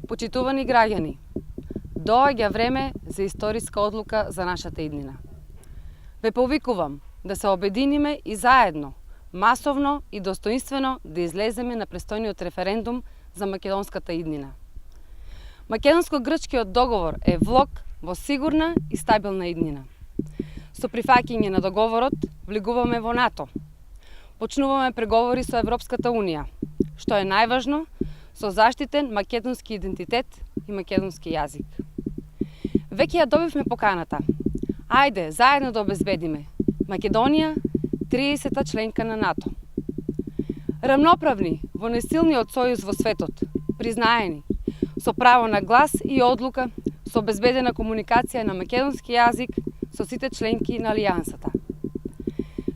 Почитувани граѓани, доаѓа време за историска одлука за нашата иднина. Ве повикувам да се обединиме и заедно, масовно и достоинствено да излеземе на престојниот референдум за македонската иднина. Македонско-грчкиот договор е влог во сигурна и стабилна иднина. Со прифаќање на договорот влегуваме во НАТО. Почнуваме преговори со Европската Унија, што е најважно, со заштитен македонски идентитет и македонски јазик. Веќе ја добивме поканата. Ајде, заедно да обезбедиме Македонија 30-та членка на НАТО. Рамноправни во несилниот сојуз во светот, признаени, со право на глас и одлука, со обезбедена комуникација на македонски јазик со сите членки на Алијансата.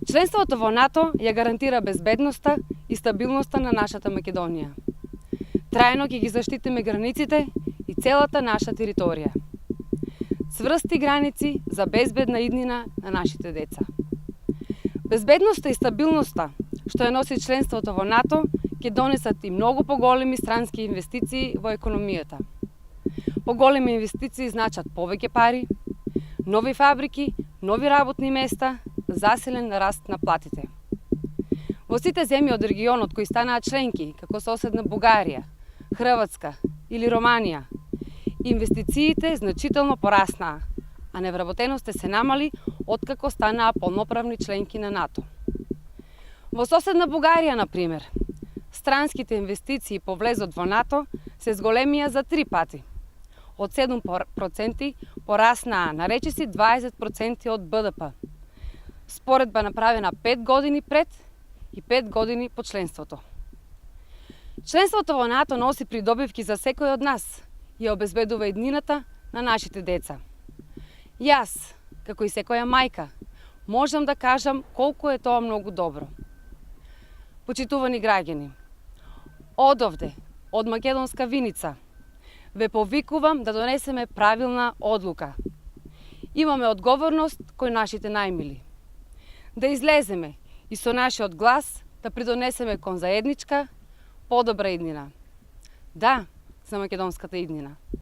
Членството во НАТО ја гарантира безбедноста и стабилноста на нашата Македонија. Трајно ќе ги заштитиме границите и целата наша територија. Цврсти граници за безбедна иднина на нашите деца. Безбедноста и стабилноста што ја носи членството во НАТО ќе донесат и многу поголеми странски инвестиции во економијата. Поголеми инвестиции значат повеќе пари, нови фабрики, нови работни места, засилен раст на платите. Во сите земји од регионот кои станаа членки, како соседна Бугарија, Хрватска или Романија, инвестициите значително пораснаа, а невработеноста се намали откако станаа полноправни членки на НАТО. Во соседна Бугарија, например, странските инвестиции по влезот во НАТО се зголемија за 3 пати. Од 7% пораснаа на речиси 20% од БДП. Споредба направена 5 години пред и 5 години по членството. Членството во НАТО носи придобивки за секој од нас и обезбедува иднината на нашите деца. Јас, како и секоја мајка, можам да кажам колку е тоа многу добро. Почитувани граѓани, одовде, од македонска Виница, ве повикувам да донесеме правилна одлука. Имаме одговорност кој нашите најмили. Да излеземе и со нашиот глас да придонесеме кон заедничка, подобра иднина. Да, за македонската иднина.